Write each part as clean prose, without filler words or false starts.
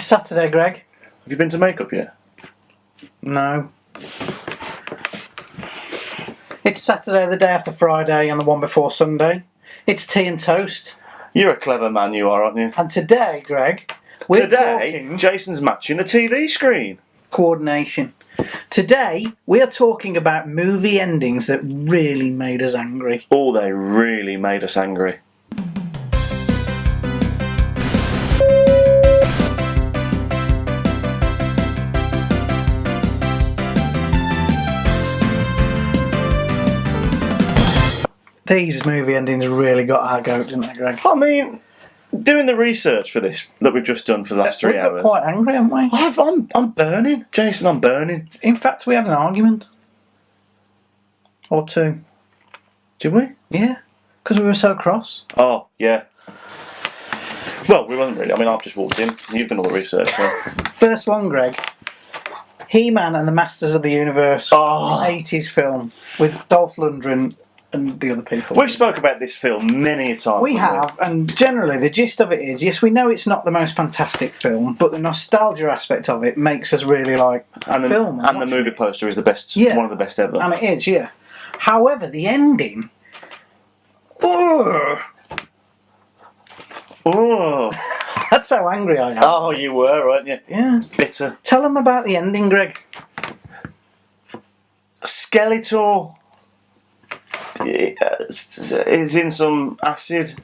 It's Saturday, Greg. Have you been to makeup yet? No. It's Saturday, the day after Friday, and the one before Sunday. It's tea and toast. You're a clever man, you are, aren't you? And today, Greg, we're talking Jason's matching the TV screen. Coordination. Today, we are talking about movie endings that really made us angry. Oh, they really made us angry. These movie endings really got our goat, didn't they, Greg? I mean, doing the research for this that we've just done for the last 3 hours. We've got quite angry, haven't we? I'm burning, Jason. I'm burning. In fact, we had an argument. Or two. Did we? Yeah. Because we were so cross. Oh, yeah. Well, we wasn't really. I mean, I've just walked in. You've done all the research. So. First one, Greg. He-Man and the Masters of the Universe. Oh. 80s film with Dolph Lundgren and the other people. We've spoke about this film many a time. We have, and generally the gist of it is, yes, we know it's not the most fantastic film, but the nostalgia aspect of it makes us really like and the film. And the movie poster is the best, one of the best ever. And it is, yeah. However, the ending... Oh! That's how angry I am. Oh, you were, weren't you? Yeah. Bitter. Tell them about the ending, Greg. Skeletor is in some acid.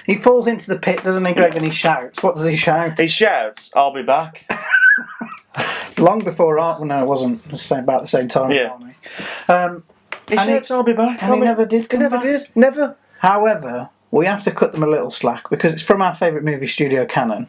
He falls into the pit, doesn't he, Greg, and he shouts. What does he shout? He shouts, "I'll be back." Long before no, it wasn't. It was about the same time. Yeah. He shouts, "I'll be back." And he never did come back. Never. However, we have to cut them a little slack because it's from our favourite movie studio, Canon.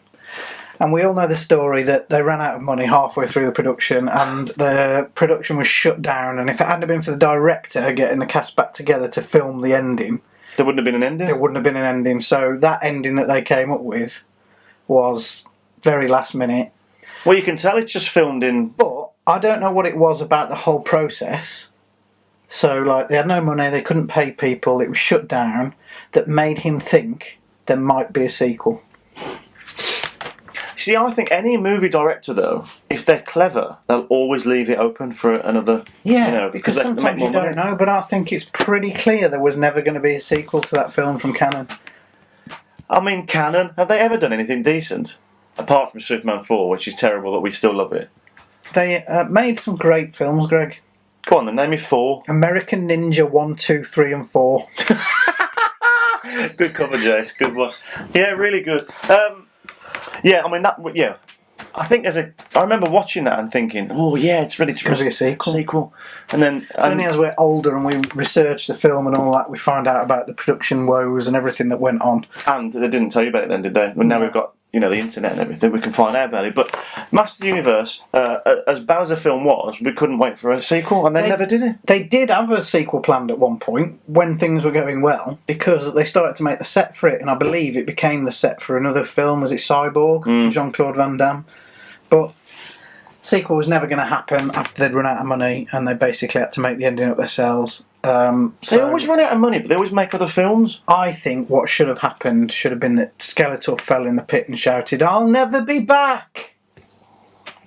And we all know the story that they ran out of money halfway through the production and the production was shut down, and if it hadn't been for the director getting the cast back together to film the ending... There wouldn't have been an ending? There wouldn't have been an ending. So that ending that they came up with was very last minute. Well, you can tell it's just filmed in... But I don't know what it was about the whole process. So, like, they had no money, they couldn't pay people, it was shut down, that made him think there might be a sequel. See, I think any movie director, though, if they're clever, they'll always leave it open for another... Yeah, because sometimes you don't know, but I think it's pretty clear there was never going to be a sequel to that film from Canon. I mean, Canon, have they ever done anything decent? Apart from Superman 4, which is terrible, but we still love it. They made some great films, Greg. Go on then, name me 4. American Ninja 1, 2, 3 and 4. Good cover, Jace, good one. Yeah, really good. Yeah, I mean, I think I remember watching that and thinking, oh yeah, it's ready to be a sequel. And then... only as we're older and we researched the film and all that, we find out about the production woes and everything that went on. And they didn't tell you about it then, did they? Well, now we've got, the internet and everything, we can find out about it. But Master of the Universe, as bad as the film was, we couldn't wait for a sequel, and they never did it. They did have a sequel planned at one point, when things were going well, because they started to make the set for it, and I believe it became the set for another film. Was it Cyborg? Jean-Claude Van Damme? But sequel was never going to happen after they'd run out of money, and they basically had to make the ending up themselves. They always run out of money, but they always make other films. I think what should have happened should have been that Skeletor fell in the pit and shouted, "I'll never be back!"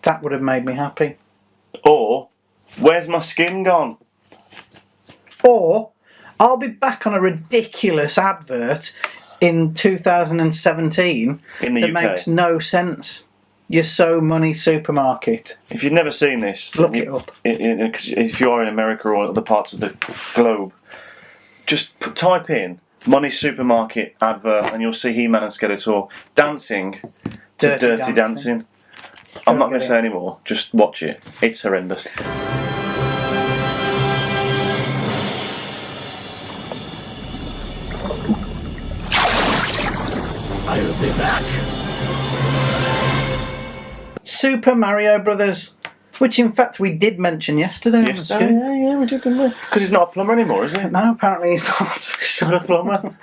That would have made me happy. Or, "Where's my skin gone?" Or, "I'll be back" on a ridiculous advert in 2017 in the that UK. Makes no sense. Your So Money supermarket. If you've never seen this, look it up. If you are in America or other parts of the globe, just type in Money Supermarket advert and you'll see He-Man and Skeletor dancing to Dirty Dancing. I'm not going to say any more. Just watch it. It's horrendous. I'll be back. Super Mario Brothers, which in fact we did mention yesterday. Yes, yeah, we did, didn't we? Because he's not a plumber anymore, is he? No, apparently he's not. He's not a plumber.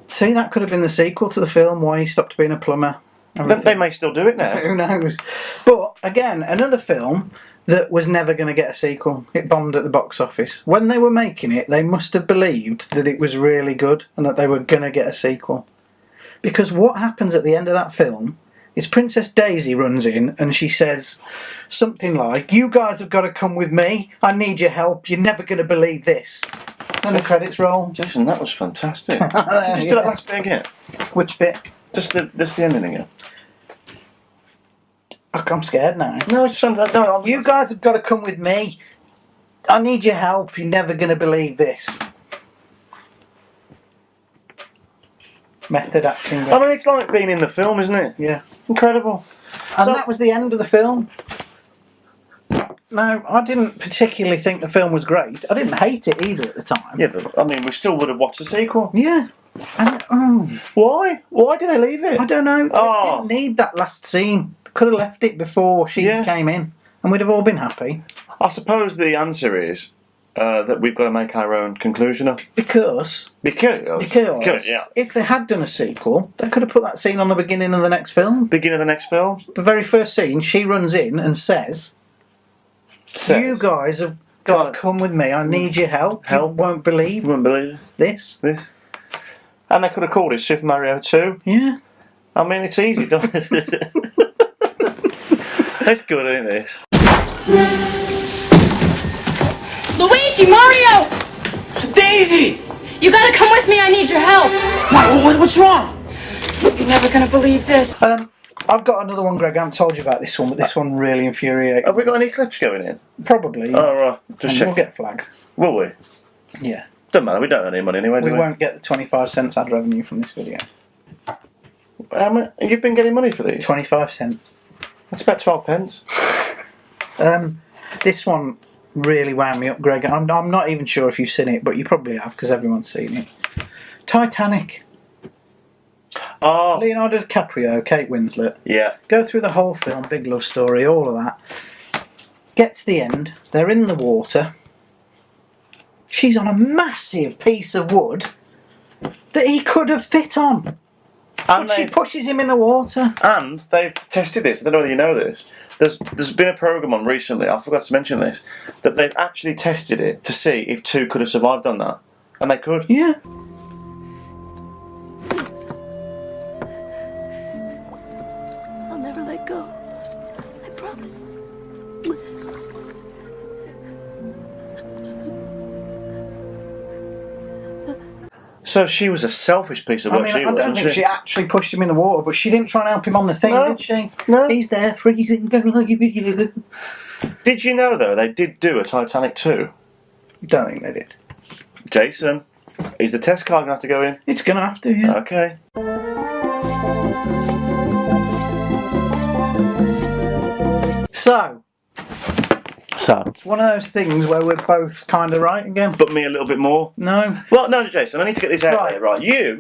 See, that could have been the sequel to the film, why he stopped being a plumber. They may still do it now. Who knows? But again, another film that was never going to get a sequel. It bombed at the box office. When they were making it, they must have believed that it was really good and that they were going to get a sequel. Because what happens at the end of that film is Princess Daisy runs in and she says something like, "You guys have got to come with me. I need your help. You're never going to believe this." And the credits roll. Jason, that was fantastic. Did you do that last bit again? Which bit? Just the ending again. I'm scared now. No, it's fantastic. No, You guys have got to come with me. I need your help. You're never going to believe this. Method acting. I mean, it's like being in the film, isn't it? Yeah. Incredible. And that was the end of the film. No, I didn't particularly think the film was great. I didn't hate it either at the time. Yeah, but I mean, we still would have watched the sequel. Yeah. And, Why? Why did they leave it? I don't know. Oh. They didn't need that last scene. Could have left it before she came in, and we'd have all been happy. I suppose the answer is that we've got to make our own conclusion of. Because yeah. if they had done a sequel, they could have put that scene on the beginning of the next film. Beginning of the next film? The very first scene, she runs in and says, "You guys have got to come with me. I need your help. You won't believe this." And they could have called it Super Mario 2. Yeah. I mean, it's easy, don't it? It's good, isn't it? Luigi, Mario! Daisy! You gotta come with me, I need your help. What's wrong? You're never gonna believe this. I've got another one, Greg. I haven't told you about this one, but this one really infuriates. Have we got any clips going in? Probably. Oh, right. Just check. We'll get flagged. Will we? Yeah. Doesn't matter, we don't earn any money anyway, do we? We won't get the 25 cents ad revenue from this video. You've been getting money for these? 25 cents. That's about 12 pence. This one really wound me up, Greg. I'm not even sure if you've seen it, but you probably have because everyone's seen it. Titanic. Oh. Leonardo DiCaprio, Kate Winslet. Yeah. Go through the whole film, big love story, all of that. Get to the end, they're in the water. She's on a massive piece of wood that he could have fit on. But she pushes him in the water. And they've tested this. I don't know whether you know this. There's been a programme on recently, I forgot to mention this, that they've actually tested it to see if two could have survived on that. And they could. Yeah. I'll never let go. I promise. So she was a selfish piece of work. I don't think she actually pushed him in the water, but she didn't try and help him on the thing, did she? No. He's there for you. Did you know, though, they did do a Titanic 2? Don't think they did. Jason, is the test card going to have to go in? It's going to have to, yeah. Okay. So, it's one of those things where we're both kind of right again. But me a little bit more? No. Well, no, Jason, I need to get this out there, right? You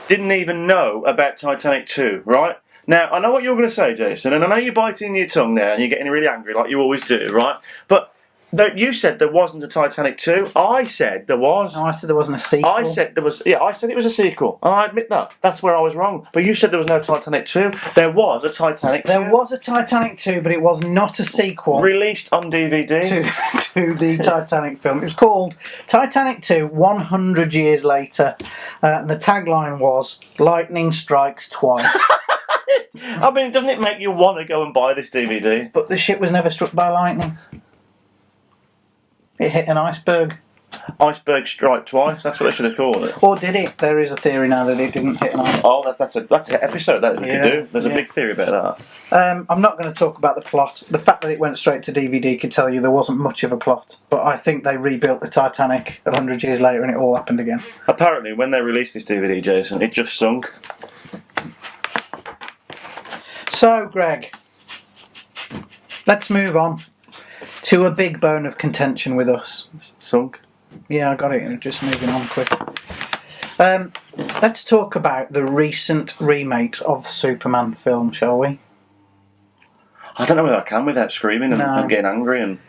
didn't even know about Titanic 2, right? Now, I know what you're going to say, Jason, and I know you're biting your tongue now and you're getting really angry like you always do, right? But you said there wasn't a Titanic 2. I said there was. No, I said there wasn't a sequel. I said there was. Yeah, I said it was a sequel, and I admit that. That's where I was wrong. But you said there was no Titanic 2. There was a Titanic 2. There was a Titanic 2, but it was not a sequel. Released on DVD. To the Titanic film. It was called Titanic 2, 100 years later. And the tagline was, "Lightning strikes twice." I mean, doesn't it make you want to go and buy this DVD? But the ship was never struck by lightning. It hit an iceberg. Iceberg strike twice. That's what they should have called it. Or did it? There is a theory now that it didn't hit an iceberg. Oh, that's an episode that we could do. There's a big theory about that. I'm not going to talk about the plot. The fact that it went straight to DVD could tell you there wasn't much of a plot. But I think they rebuilt the Titanic 100 years later and it all happened again. Apparently, when they released this DVD, Jason, it just sunk. So, Greg, let's move on to a big bone of contention with us. It's sunk? Yeah, I got it. Just moving on quick. Let's talk about the recent remakes of the Superman film, shall we? I don't know whether I can without screaming and getting angry. And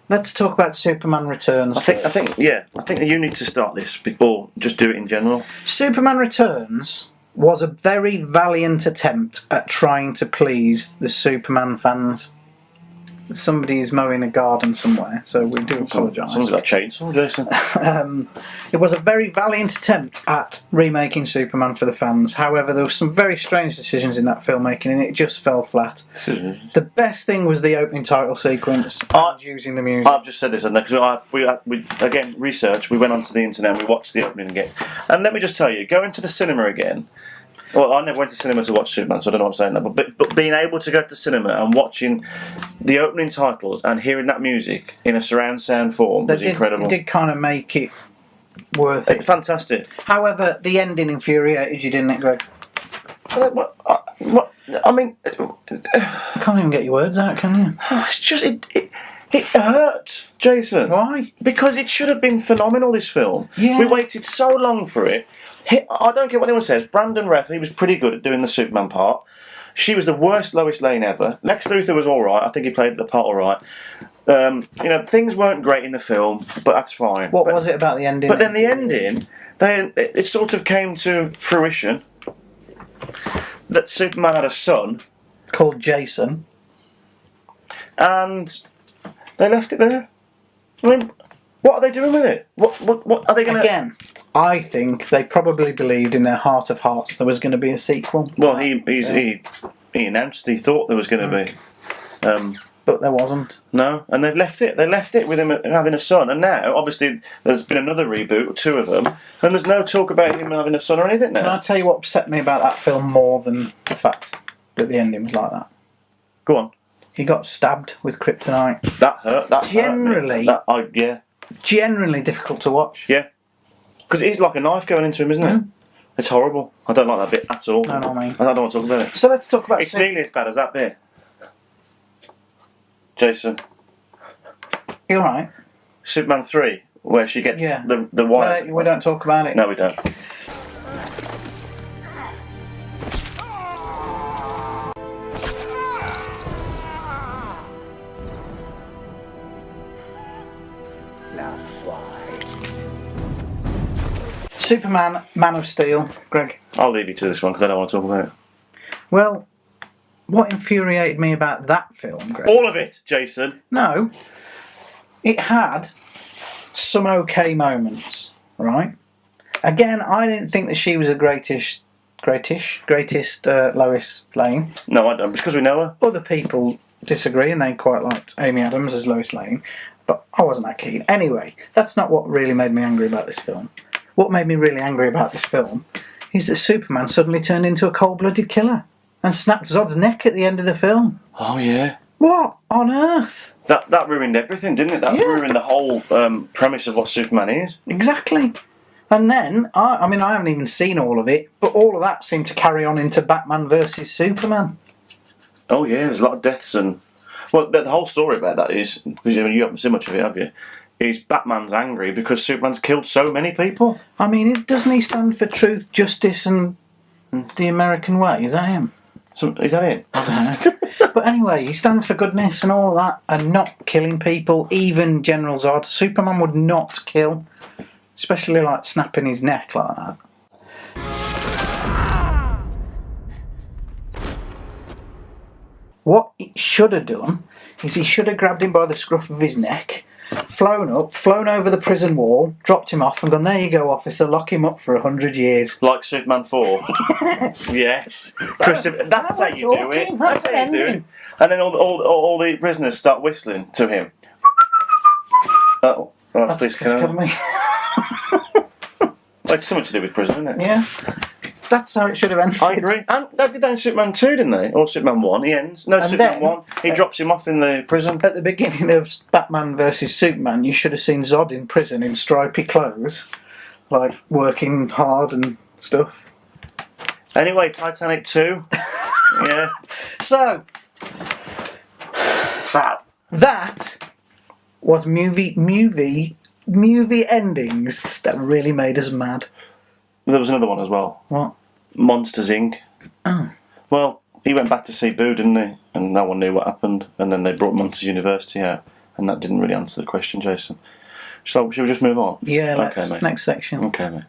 let's talk about Superman Returns. I think you need to start this, or just do it in general. Superman Returns was a very valiant attempt at trying to please the Superman fans. somebody's mowing a garden somewhere, so we do apologise. Someone's got a chainsaw, Jason. It was a very valiant attempt at remaking Superman for the fans. However, there were some very strange decisions in that filmmaking, and it just fell flat. The best thing was the opening title sequence and using the music. I've just said this, because we again research. We went onto the internet and we watched the opening again. And let me just tell you, going to the cinema again. Well, I never went to cinema to watch Superman, so I don't know what I'm saying. But being able to go to the cinema and watching the opening titles and hearing that music in a surround sound form was incredible. It did kind of make it worth it. Fantastic. However, the ending infuriated you, didn't it, Greg? I mean, You can't even get your words out, can you? it's just it hurt, Jason. Why? Because it should have been phenomenal. This film. Yeah. We waited so long for it. I don't care what anyone says. Brandon Routh, he was pretty good at doing the Superman part. She was the worst Lois Lane ever. Lex Luthor was all right. I think he played the part all right. Things weren't great in the film, but that's fine. What was it about the ending? But then the ending, it sort of came to fruition that Superman had a son called Jason, and they left it there. I mean, what are they doing with it? What are they going to... Again, I think they probably believed in their heart of hearts there was going to be a sequel. Well, he announced he thought there was going to be. But there wasn't. No, and they've left it. They left it with him having a son, and now, obviously, there's been another reboot, 2 of them, and there's no talk about him having a son or anything now. Can I tell you what upset me about that film more than the fact that the ending was like that? Go on. He got stabbed with kryptonite. That hurt. That Generally... hurt me. Yeah. Generally difficult to watch. Yeah. Because it is like a knife going into him, isn't it? It's horrible. I don't like that bit at all. I know what I mean. I don't want to talk about it. So let's talk about... It's nearly as bad as that bit. Jason. You alright? Superman 3, where she gets the wires. We don't talk about it. No, we don't. Superman, Man of Steel. Greg? I'll leave you to this one because I don't want to talk about it. Well, what infuriated me about that film, Greg? All of it, Jason. No. It had some okay moments, right? Again, I didn't think that she was the greatest Lois Lane. No, I don't. Because we know her. Other people disagree and they quite liked Amy Adams as Lois Lane, but I wasn't that keen. Anyway, that's not what really made me angry about this film. What made me really angry about this film is that Superman suddenly turned into a cold-blooded killer and snapped Zod's neck at the end of the film. Oh, yeah. What on earth? That ruined everything, didn't it? That ruined the whole premise of what Superman is. Exactly. And then, I haven't even seen all of it, but all of that seemed to carry on into Batman versus Superman. Oh, yeah, there's a lot of deaths and... Well, the whole story about that is, because you haven't seen much of it, have you? Is Batman's angry because Superman's killed so many people. I mean, doesn't he stand for truth, justice and the American way? Is that him? So, is that him? I don't know. But anyway, he stands for goodness and all that, and not killing people, even General Zod. Superman would not kill, especially like snapping his neck like that. What he should have done is he should have grabbed him by the scruff of his neck, flown over the prison wall, dropped him off and gone, there you go, officer, lock him up for 100 years. Like Superman 4? Yes. Yes. Christopher, that's how you do it. That's how you do it. ending. And then all the prisoners start whistling to him. Please kill me. Well, it's something to do with prison, isn't it? Yeah. That's how it should have ended. I agree. And they did that in Superman 2, didn't they? Or Superman 1, he ends. No, and Superman then, 1, he drops him off in the prison. At the beginning of Batman vs Superman, you should have seen Zod in prison in stripy clothes, like working hard and stuff. Anyway, Titanic 2. Yeah. So, sad. That was movie endings that really made us mad. There was another one as well. What? Monsters Inc. Oh. Well, he went back to see Boo, didn't he? And no one knew what happened. And then they brought Monsters University out. And that didn't really answer the question, Jason. So, should we just move on? Yeah, okay, mate. Next section. Okay, mate.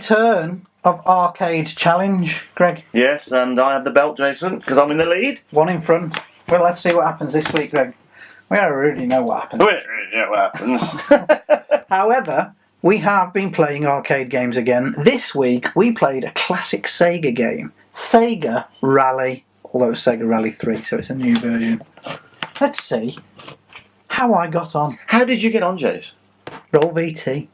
return of Arcade Challenge, Greg. Yes, and I have the belt, Jason, because I'm in the lead. One in front. Well, let's see what happens this week, Greg. We don't really know what happens. We don't really know what happens. However, we have been playing arcade games again. This week, we played a classic Sega game. Sega Rally. Although it's Sega Rally 3, so it's a new version. Let's see how I got on. How did you get on, Jace? Roll VT.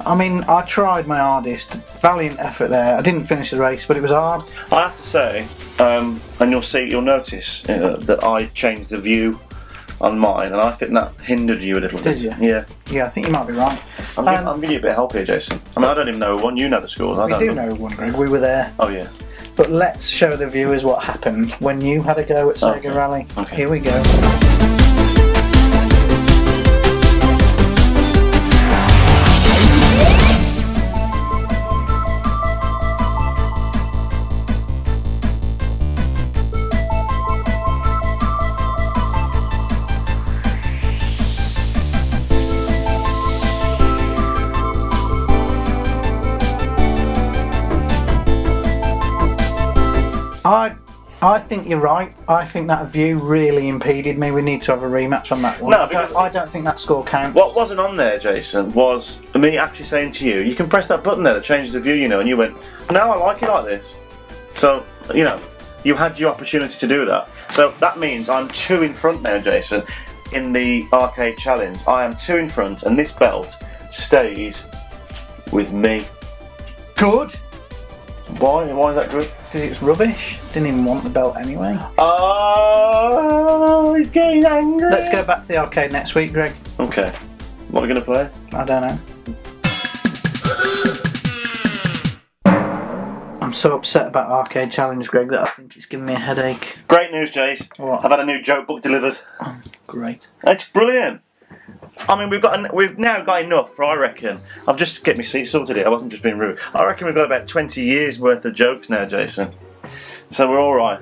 I mean, I tried my hardest. Valiant effort there. I didn't finish the race, but it was hard. I have to say, and you'll notice that I changed the view on mine, and I think that hindered you a little bit. Did you? Yeah. Yeah, I think you might be right. I'm giving you a bit of help here, Jason. I mean, I don't even know one. You know the scores. We do know one, Greg. We were there. Oh, yeah. But let's show the viewers what happened when you had a go at Sega Rally. Okay. Here we go. I think you're right. I think that view really impeded me. We need to have a rematch on that one. No, because I don't think that score counts. What wasn't on there, Jason, was me actually saying to you, you can press that button there that changes the view, and you went, no, I like it like this. So, you had your opportunity to do that. So that means I'm 2 in front now, Jason, in the arcade challenge. I am 2 in front, and this belt stays with me. Good. Why? Why is that good? Because it's rubbish. Didn't even want the belt anyway. Oh, he's getting angry. Let's go back to the arcade next week, Greg. Okay. What are we going to play? I don't know. I'm so upset about Arcade Challenge, Greg, that I think it's giving me a headache. Great news, Jace. What? I've had a new joke book delivered. Oh, great. It's brilliant. I mean, we've now got enough for, I reckon. I've just get my seat sorted here. I wasn't just being rude. I reckon we've got about 20 years worth of jokes now, Jason. So we're all right.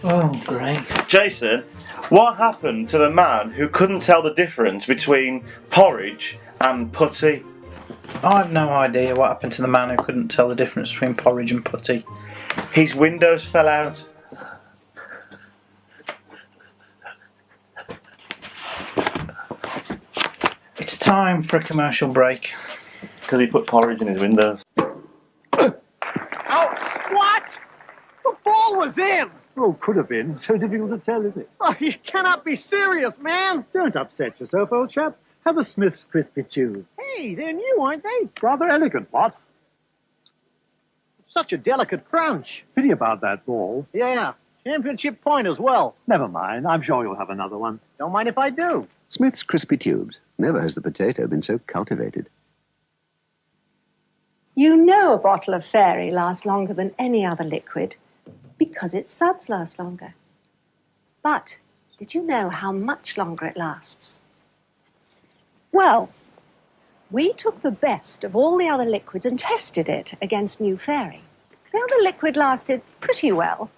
Oh, great. Jason, what happened to the man who couldn't tell the difference between porridge and putty? I have no idea what happened to the man who couldn't tell the difference between porridge and putty. His windows fell out. It's time for a commercial break. Because he put porridge in his windows. Oh, what? The ball was in. Oh, could have been. So difficult to tell, isn't it? Oh, you cannot be serious, man. Don't upset yourself, old chap. Have a Smith's Crispy Chews. Hey, they're new, aren't they? Rather elegant, what? Such a delicate crunch. Pity about that ball. Yeah, championship point as well. Never mind. I'm sure you'll have another one. Don't mind if I do. Smith's Crispy Tubes. Never has the potato been so cultivated. You know a bottle of Fairy lasts longer than any other liquid because its suds last longer. But did you know how much longer it lasts? Well, we took the best of all the other liquids and tested it against New Fairy. The other liquid lasted pretty well.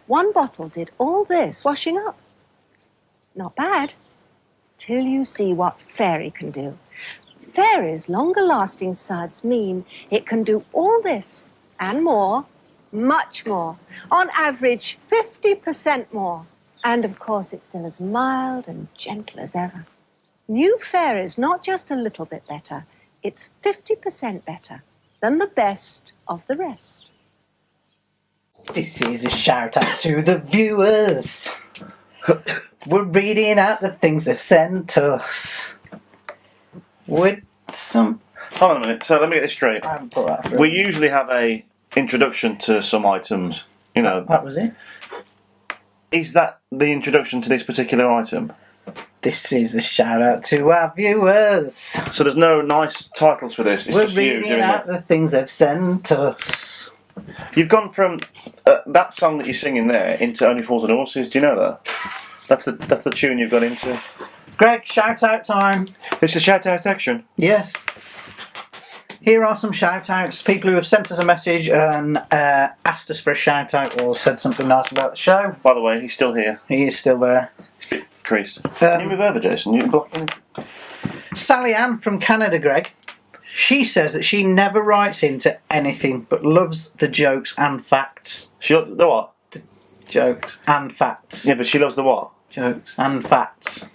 One bottle did all this washing up. Not bad. Till you see what Fairy can do. Fairy's longer-lasting suds mean it can do all this and more, much more. On average, 50% more. And, of course, it's still as mild and gentle as ever. New Fairy's not just a little bit better. It's 50% better than the best of the rest. This is a shout-out to the viewers. We're reading out the things they sent us. With some... Hold on a minute, so let me get this straight. I haven't put that through. We usually have a introduction to some items, That was it. Is that the introduction to this particular item? This is a shout out to our viewers. So there's no nice titles for this. It's We're just you reading doing out it. the things they've sent us. You've gone from that song that you're singing there into Only Fools and Horses. Do you know that? That's the tune you've got into. Greg, shout out time. It's the shout out section. Yes. Here are some shout outs. People who have sent us a message and asked us for a shout out or said something nice about the show. By the way, he's still here. He is still there. It's a bit creased. Can you move over, Jason? You can block him. Sally Ann from Canada, Greg. She says that she never writes into anything but loves the jokes and facts. She loves the what? Jokes and facts. Yeah, but she loves the what? Jokes and facts.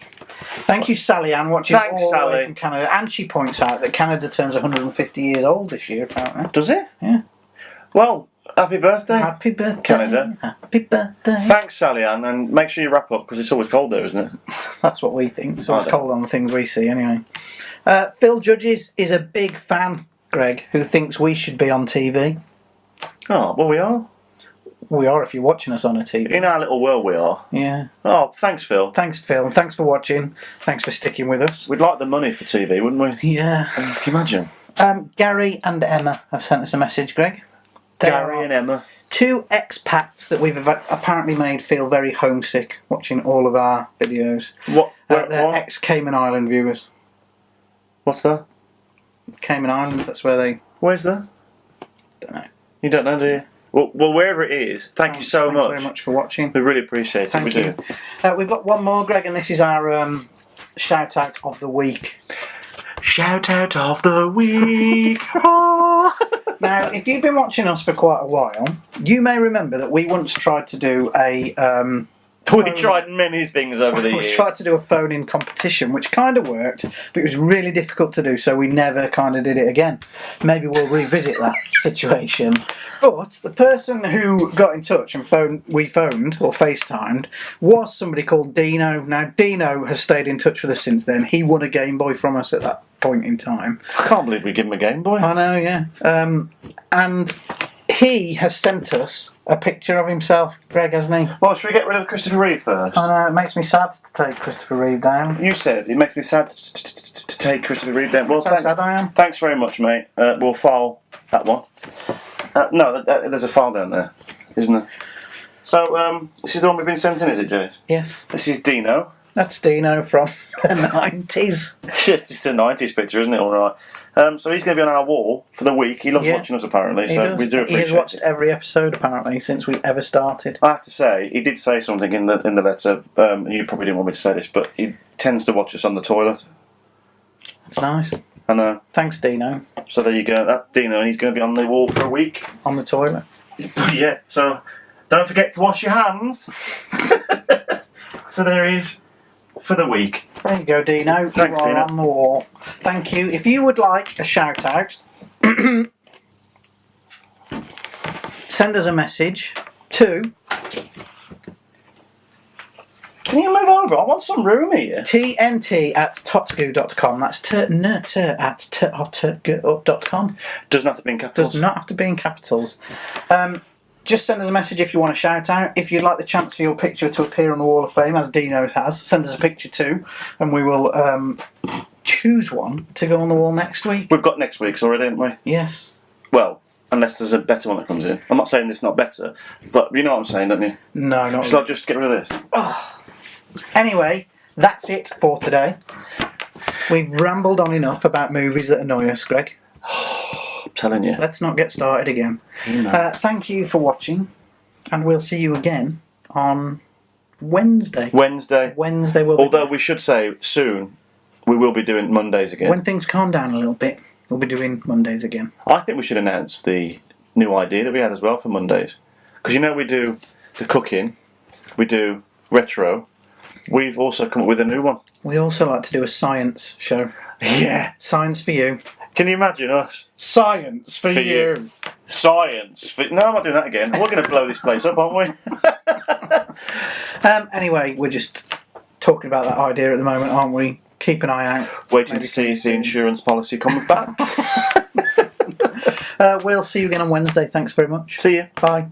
Thank you, Sally Ann, watching Thanks, all the way Sally. from Canada. And she points out that Canada turns 150 years old this year, apparently. Does it? Yeah. Well, happy birthday. Happy birthday, Canada. Happy birthday. Thanks, Sally Ann, and make sure you wrap up because it's always cold there, isn't it? That's what we think. It's always I don't. cold on the things we see, anyway. Phil Judges is a big fan, Greg, who thinks we should be on TV. Oh, well, we are. We are if you're watching us on a TV. In our little world, we are. Yeah. Oh, thanks, Phil. Thanks, Phil. Thanks for watching. Thanks for sticking with us. We'd like the money for TV, wouldn't we? Yeah. Can you imagine? Gary and Emma have sent us a message, Greg. They Gary are and Emma. two expats that we've apparently made feel very homesick watching all of our videos. What? They're what? ex-Cayman Island viewers. What's that? Cayman Islands, that's where they... Where's that? Don't know. You don't know, do you? Well, wherever it is, thank you so Thanks much. very much for watching. We really appreciate it. Thank we you. do. We've got one more, Greg, and this is our shout out of the week. Shout out of the week. Now, if you've been watching us for quite a while, you may remember that we once tried to do a... We tried many things over the we years. tried to do a phone-in competition, which kind of worked, but it was really difficult to do, so we never kind of did it again. Maybe we'll revisit that situation. But the person who got in touch and we phoned or FaceTimed was somebody called Dino. Now, Dino has stayed in touch with us since then. He won a Game Boy from us at that point in time. I can't believe we give him a Game Boy. I know, yeah. And he has sent us a picture of himself, Greg, hasn't he? Well, should we get rid of Christopher Reeve first? I know, it makes me sad to take Christopher Reeve down. You said it makes me sad to take Christopher Reeve down. Well, That's how sad I am. Thanks very much, mate. We'll file that one. No, there's a file down there, isn't there? So, this is the one we've been sent in, is it, James? Yes. This is Dino. That's Dino from the 90s. It's a 90s picture, isn't it? All right. So he's going to be on our wall for the week. He loves watching us, apparently, so we do appreciate it. He has watched every episode, apparently, since we ever started. I have to say, he did say something in the letter. You probably didn't want me to say this, but he tends to watch us on the toilet. It's nice. I know. Thanks, Dino. So there you go. That's Dino, and he's going to be on the wall for a week. On the toilet. Yeah. So don't forget to wash your hands. So there he is for the week. There you go, Dino. Thanks, you are Dino. on the wall. Thank you. If you would like a shout out, send us a message to Can you move over? I want some room here. tnt@totgoo.com. That's tnt@totgoo.com. Doesn't have to be in capitals. Does not have to be in capitals. Just send us a message if you want a shout out. If you'd like the chance for your picture to appear on the Wall of Fame, as Dino has, send us a picture too, and we will choose one to go on the wall next week. We've got next week's already, haven't we? Yes. Well, unless there's a better one that comes in. I'm not saying it's not better, but you know what I'm saying, don't you? No, not Shall I just get rid of this? Anyway, that's it for today. We've rambled on enough about movies that annoy us, Greg. I'm telling you. Let's not get started again. Thank you for watching, and we'll see you again on Wednesday. Wednesday. Wednesday will be Although we should say soon, we will be doing Mondays again. when things calm down a little bit, we'll be doing Mondays again. I think we should announce the new idea that we had as well for Mondays. Because you know we do the cooking, we do retro, we've also come up with a new one. We also like to do a science show. Yeah. Science for you. Can you imagine us? Science for, For you. Science. No, I'm not doing that again. We're going to blow this place up, aren't we? Anyway, we're just talking about that idea at the moment, aren't we? Keep an eye out. Waiting Maybe to see if the soon. insurance policy comes back. We'll see you again on Wednesday. Thanks very much. See you. Bye.